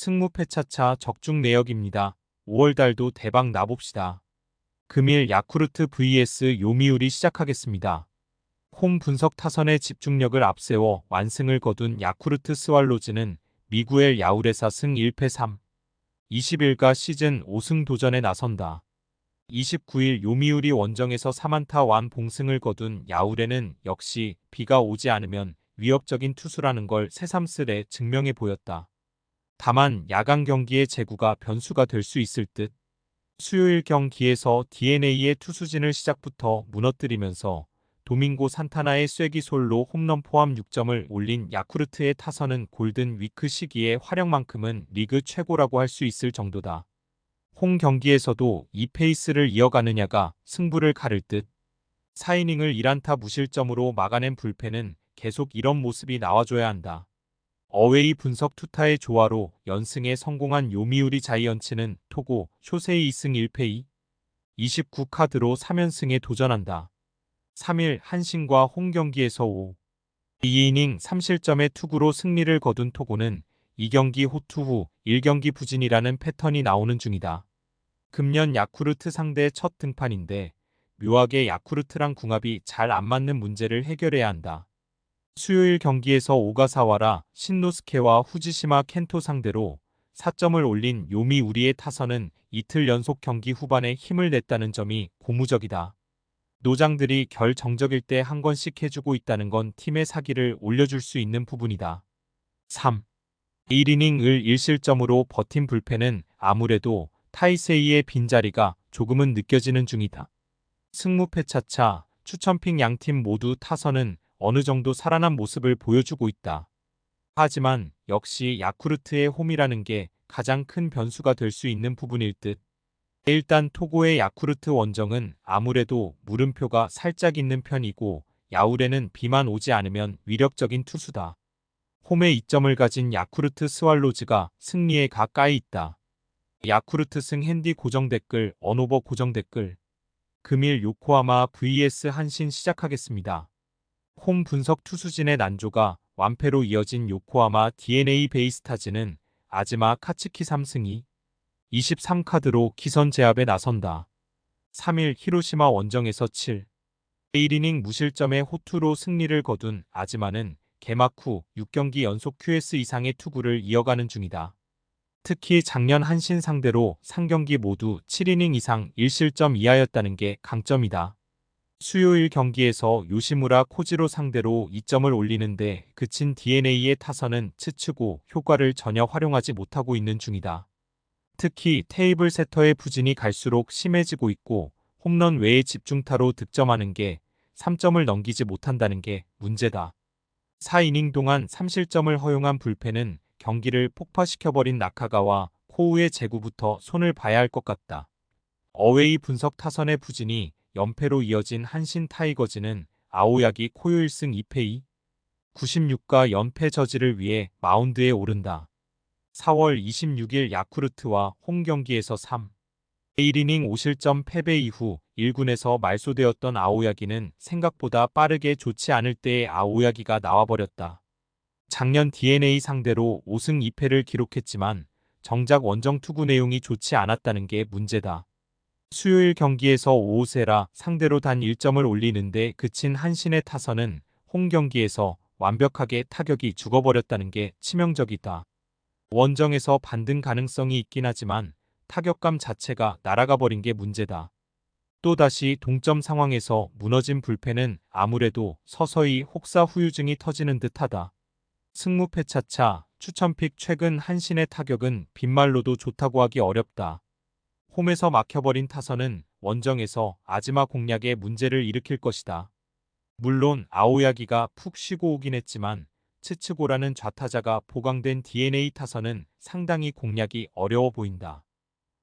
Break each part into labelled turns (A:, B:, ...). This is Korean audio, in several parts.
A: 승무패차차 적중 내역입니다. 5월달도 대박 나봅시다. 금일 야쿠르트 vs 요미우리 시작하겠습니다. 홈 분석 타선의 집중력을 앞세워 완승을 거둔 야쿠르트 스왈로즈는 미구엘 야울에사 승 1패 3. 20일가 시즌 5승 도전에 나선다. 29일 요미우리 원정에서 3안타 완봉승을 거둔 야울에는 역시 비가 오지 않으면 위협적인 투수라는 걸 새삼스레 증명해 보였다. 다만 야간 경기의 제구가 변수가 될 수 있을 듯. 수요일 경기에서 DeNA의 투수진을 시작부터 무너뜨리면서 도밍고 산타나의 쐐기솔로 홈런 포함 6점을 올린 야쿠르트의 타선은 골든 위크 시기의 활약만큼은 리그 최고라고 할 수 있을 정도다. 홈 경기에서도 이 페이스를 이어가느냐가 승부를 가를 듯. 4이닝을 1안타 무실점으로 막아낸 불펜은 계속 이런 모습이 나와줘야 한다. 어웨이 분석 투타의 조화로 연승에 성공한 요미우리 자이언츠는 토고 쇼세이 2승 1패 2. 29카드로 3연승에 도전한다. 3일 한신과 홈 경기에서 5. 2이닝 3실점의 투구로 승리를 거둔 토고는 2경기 호투 후 1경기 부진이라는 패턴이 나오는 중이다. 금년 야쿠르트 상대 첫 등판인데 묘하게 야쿠르트랑 궁합이 잘 안 맞는 문제를 해결해야 한다. 수요일 경기에서 오가사와라 신노스케와 후지시마 켄토 상대로 4점을 올린 요미우리의 타선은 이틀 연속 경기 후반에 힘을 냈다는 점이 고무적이다. 노장들이 결정적일 때 한 건씩 해주고 있다는 건 팀의 사기를 올려줄 수 있는 부분이다. 3. 1이닝을 1실점으로 버틴 불펜은 아무래도 타이세이의 빈자리가 조금은 느껴지는 중이다. 승무패차차 추천픽 양팀 모두 타선은 어느 정도 살아난 모습을 보여주고 있다. 하지만 역시 야쿠르트의 홈이라는 게 가장 큰 변수가 될 수 있는 부분일 듯. 일단 토고의 야쿠르트 원정은 아무래도 물음표가 살짝 있는 편이고 야울에는 비만 오지 않으면 위력적인 투수다. 홈에 2점을 가진 야쿠르트 스왈로즈가 승리에 가까이 있다. 야쿠르트 승 핸디 고정 댓글 언오버 고정 댓글. 금일 요코하마 vs 한신 시작하겠습니다. 홈 분석 투수진의 난조가 완패로 이어진 요코하마 DeNA 베이스타즈는 아즈마 카츠키 3승 2. 23카드로 기선 제압에 나선다. 3일 히로시마 원정에서 7. 1이닝 무실점의 호투로 승리를 거둔 아즈마는 개막 후 6경기 연속 QS 이상의 투구를 이어가는 중이다. 특히 작년 한신 상대로 3경기 모두 7이닝 이상 1실점 이하였다는 게 강점이다. 수요일 경기에서 요시무라 코지로 상대로 2점을 올리는데 그친 DeNA의 타선은 치치고 효과를 전혀 활용하지 못하고 있는 중이다. 특히 테이블 세터의 부진이 갈수록 심해지고 있고 홈런 외의 집중타로 득점하는 게 3점을 넘기지 못한다는 게 문제다. 4이닝 동안 3실점을 허용한 불펜은 경기를 폭파시켜버린 나카가와 코우의 제구부터 손을 봐야 할 것 같다. 어웨이 분석 타선의 부진이 연패로 이어진 한신 타이거즈는 아오야기 코요 1승 2패 2. 96가 연패 저지를 위해 마운드에 오른다. 4월 26일 야쿠르트와 홈 경기에서 3. 1이닝 5실점 패배 이후 1군에서 말소되었던 아오야기는 생각보다 빠르게 좋지 않을 때의 아오야기가 나와버렸다. 작년 DeNA 상대로 5승 2패를 기록했지만 정작 원정 투구 내용이 좋지 않았다는 게 문제다. 수요일 경기에서 오오세라 상대로 단 1점을 올리는데 그친 한신의 타선은 홈 경기에서 완벽하게 타격이 죽어버렸다는 게 치명적이다. 원정에서 반등 가능성이 있긴 하지만 타격감 자체가 날아가 버린 게 문제다. 또다시 동점 상황에서 무너진 불펜은 아무래도 서서히 혹사후유증이 터지는 듯하다. 승무패차차 추천픽 최근 한신의 타격은 빈말로도 좋다고 하기 어렵다. 홈에서 막혀버린 타선은 원정에서 아즈마 공략에 문제를 일으킬 것이다. 물론 아오야기가 푹 쉬고 오긴 했지만 츠츠고라는 좌타자가 보강된 DeNA 타선은 상당히 공략이 어려워 보인다.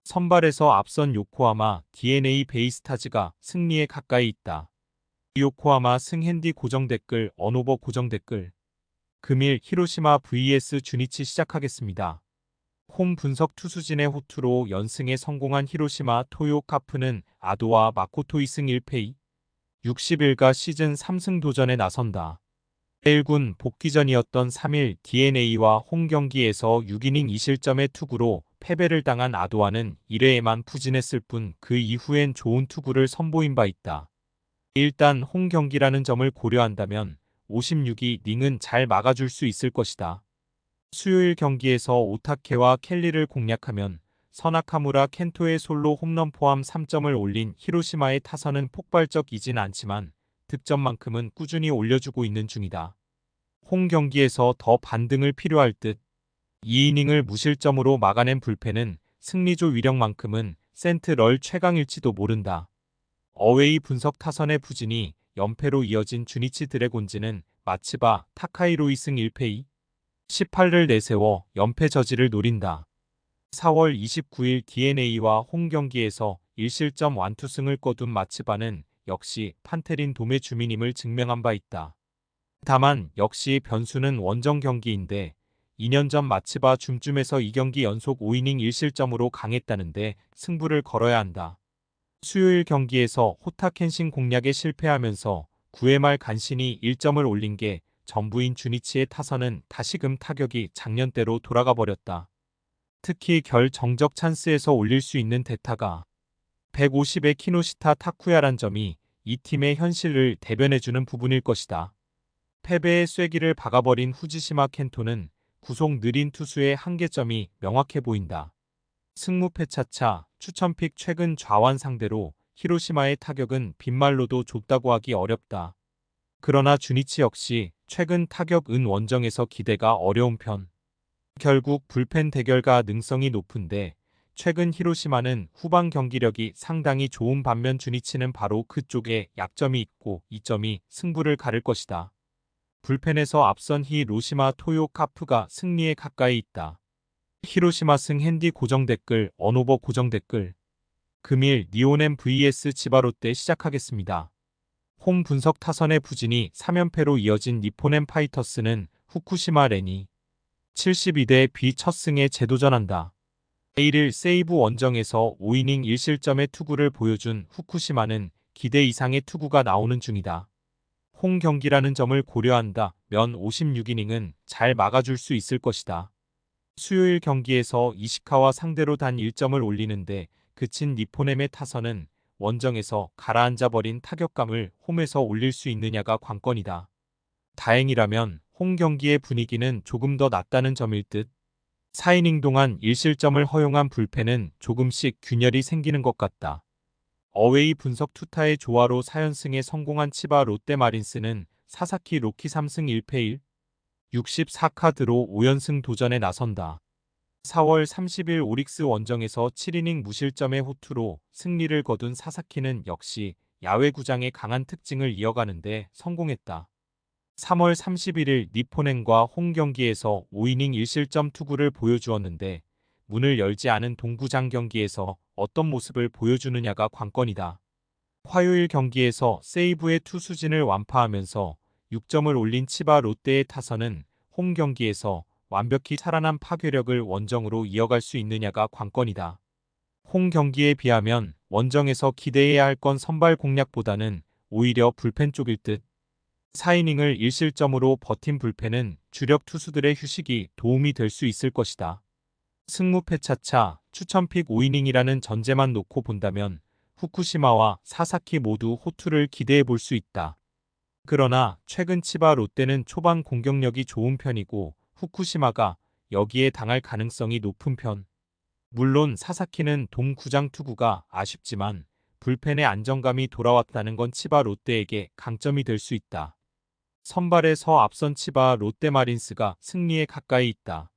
A: 선발에서 앞선 요코하마 DeNA 베이스타즈가 승리에 가까이 있다. 요코하마 승 핸디 고정 댓글 언오버 고정 댓글. 금일 히로시마 vs 주니치 시작하겠습니다. 홈 분석 투수진의 호투로 연승에 성공한 히로시마 토요 카프는 아도와 마코토 2승 1패 2. 60일가 시즌 3승 도전에 나선다. 1군 복귀전이었던 3일 DeNA와 홈 경기에서 6이닝 2실점의 투구로 패배를 당한 아도아는 1회에만 부진했을 뿐 그 이후엔 좋은 투구를 선보인 바 있다. 일단 홈 경기라는 점을 고려한다면 56이닝은 잘 막아줄 수 있을 것이다. 수요일 경기에서 오타케와 켈리를 공략하면 서나카무라 켄토의 솔로 홈런 포함 3점을 올린 히로시마의 타선은 폭발적이진 않지만 득점만큼은 꾸준히 올려주고 있는 중이다. 홈 경기에서 더 반등을 필요할 듯. 2이닝을 무실점으로 막아낸 불펜은 승리조 위력만큼은 센트럴 최강일지도 모른다. 어웨이 분석 타선의 부진이 연패로 이어진 주니치 드래곤즈는 마츠바 타카이로 2승 1패 18를 내세워 연패 저지를 노린다. 4월 29일 DeNA와 홈 경기에서 1실점 완투승을 거둔 마츠바는 역시 판테린 돔의 주민임을 증명한 바 있다. 다만 역시 변수는 원정 경기인데 2년 전 마츠바 줌쯤에서 2경기 연속 5이닝 1실점으로 강했다는데 승부를 걸어야 한다. 수요일 경기에서 호타 켄신 공략에 실패하면서 9회 말 간신히 1점을 올린 게 전부인 주니치의 타선은 다시금 타격이 작년대로 돌아가 버렸다. 특히 결정적 찬스에서 올릴 수 있는 대타가 150의 키노시타 타쿠야란 점이 이 팀의 현실을 대변해주는 부분일 것이다. 패배의 쐐기를 박아버린 후지시마 켄토는 구속 느린 투수의 한계점이 명확해 보인다. 승무패 차차 추천픽 최근 좌완 상대로 히로시마의 타격은 빈말로도 좁다고 하기 어렵다. 그러나 주니치 역시 최근 타격 은 원정에서 기대가 어려운 편. 결국 불펜 대결가 능성이 높은데 최근 히로시마는 후방 경기력이 상당히 좋은 반면 주니치는 바로 그쪽에 약점이 있고 이 점이 승부를 가를 것이다. 불펜에서 앞선 히로시마 토요 카프가 승리에 가까이 있다. 히로시마 승 핸디 고정 댓글 언오버 고정 댓글 금일 니오넴 vs 치바롯데 시작하겠습니다. 홈 분석 타선의 부진이 3연패로 이어진 니포넴 파이터스는 후쿠시마 레니 72대 B 첫 승에 재도전한다. 1일 세이브 원정에서 5이닝 1실점의 투구를 보여준 후쿠시마는 기대 이상의 투구가 나오는 중이다. 홈 경기라는 점을 고려한다 면 56이닝은 잘 막아줄 수 있을 것이다. 수요일 경기에서 이시카와 상대로 단 1점을 올리는데 그친 니포넴의 타선은 원정에서 가라앉아버린 타격감을 홈에서 올릴 수 있느냐가 관건이다. 다행이라면 홈 경기의 분위기는 조금 더 낫다는 점일 듯. 4이닝 동안 1실점을 허용한 불펜은 조금씩 균열이 생기는 것 같다. 어웨이 분석 투타의 조화로 4연승에 성공한 치바 롯데마린스는 사사키 로키 3승 1패 64카드로 5연승 도전에 나선다. 4월 30일 오릭스 원정에서 7이닝 무실점의 호투로 승리를 거둔 사사키는 역시 야외구장의 강한 특징을 이어가는데 성공했다. 3월 31일 니포넨과 홈 경기에서 5이닝 1실점 투구를 보여주었는데 문을 열지 않은 동구장 경기에서 어떤 모습을 보여주느냐가 관건이다. 화요일 경기에서 세이브의 투수진을 완파하면서 6점을 올린 치바 롯데의 타선은 홈 경기에서 완벽히 살아난 파괴력을 원정으로 이어갈 수 있느냐가 관건이다. 홈 경기에 비하면 원정에서 기대해야 할 건 선발 공략보다는 오히려 불펜 쪽일 듯. 4이닝을 1실점으로 버틴 불펜은 주력 투수들의 휴식이 도움이 될 수 있을 것이다. 승무패 차차 추천픽 5이닝이라는 전제만 놓고 본다면 후쿠시마와 사사키 모두 호투를 기대해 볼 수 있다. 그러나 최근 치바 롯데는 초반 공격력이 좋은 편이고 후쿠시마가 여기에 당할 가능성이 높은 편. 물론 사사키는 동구장 투구가 아쉽지만 불펜의 안정감이 돌아왔다는 건 치바 롯데에게 강점이 될 수 있다. 선발에서 앞선 치바 롯데마린스가 승리에 가까이 있다.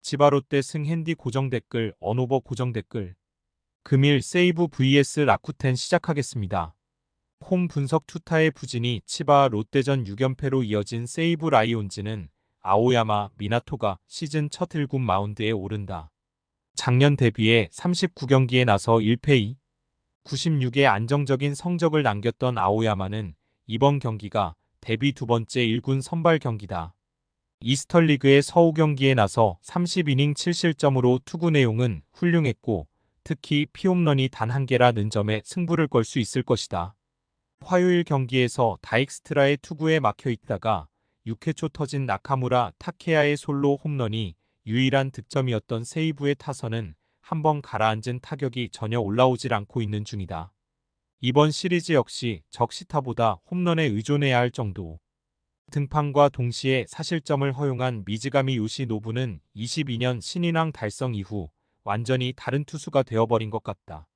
A: 치바 롯데 승 핸디 고정 댓글 언오버 고정 댓글 금일 세이브 vs 라쿠텐 시작하겠습니다. 홈 분석 투타의 부진이 치바 롯데전 6연패로 이어진 세이브 라이온즈는 아오야마 미나토가 시즌 첫 1군 마운드에 오른다. 작년 데뷔해 39경기에 나서 1패 96의 안정적인 성적을 남겼던 아오야마는 이번 경기가 데뷔 두 번째 1군 선발 경기다. 이스터리그의 서우 경기에 나서 30이닝 7실점으로 투구 내용은 훌륭했고 특히 피홈런이 단 1개라는 점에 승부를 걸 수 있을 것이다. 화요일 경기에서 다익스트라의 투구에 막혀 있다가 6회 초 터진 나카무라 타케야의 솔로 홈런이 유일한 득점이었던 세이브의 타선은 한번 가라앉은 타격이 전혀 올라오질 않고 있는 중이다. 이번 시리즈 역시 적시타보다 홈런에 의존해야 할 정도. 등판과 동시에 사실점을 허용한 미즈가미 요시노부는 22년 신인왕 달성 이후 완전히 다른 투수가 되어버린 것 같다.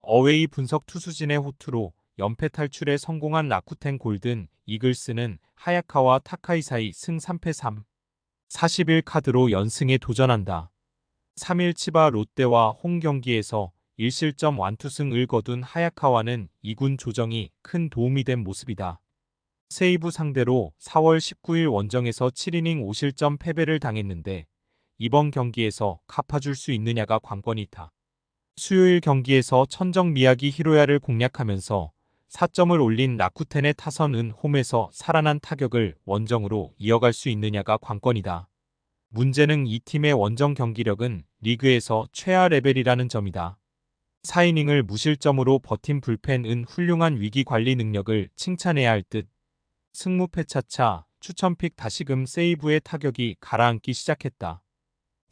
A: 어웨이 분석 투수진의 호투로 연패 탈출에 성공한 라쿠텐 골든 이글스는 하야카와 타카이 사이 승 3패 3. 41 카드로 연승에 도전한다. 3일 치바 롯데와 홈 경기에서 1실점 완투승을 거둔 하야카와는 2군 조정이 큰 도움이 된 모습이다. 세이브 상대로 4월 19일 원정에서 7이닝 5실점 패배를 당했는데 이번 경기에서 갚아줄 수 있느냐가 관건이다. 수요일 경기에서 천정 미야기 히로야를 공략하면서 4점을 올린 라쿠텐의 타선은 홈에서 살아난 타격을 원정으로 이어갈 수 있느냐가 관건이다. 문제는 이 팀의 원정 경기력은 리그에서 최하 레벨이라는 점이다. 4이닝을 무실점으로 버틴 불펜은 훌륭한 위기 관리 능력을 칭찬해야 할 듯. 승무패 차차 추천픽 다시금 세이브의 타격이 가라앉기 시작했다.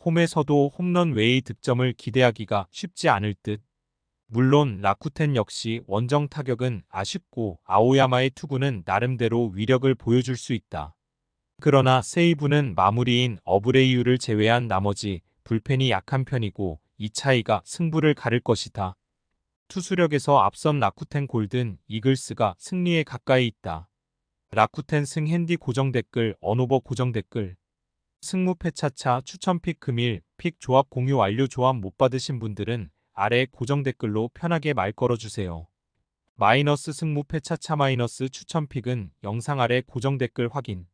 A: 홈에서도 홈런 외의 득점을 기대하기가 쉽지 않을 듯. 물론 라쿠텐 역시 원정 타격은 아쉽고 아오야마의 투구는 나름대로 위력을 보여줄 수 있다. 그러나 세이브는 마무리인 어브레이유를 제외한 나머지 불펜이 약한 편이고 이 차이가 승부를 가를 것이다. 투수력에서 앞선 라쿠텐 골든 이글스가 승리에 가까이 있다. 라쿠텐 승 핸디 고정 댓글 언오버 고정 댓글 승무패 차차 추천픽 금일 픽 조합 공유 완료. 조합 못 받으신 분들은 아래 고정 댓글로 편하게 말 걸어주세요. 마이너스 승무패 차차 마이너스 추천픽은 영상 아래 고정 댓글 확인.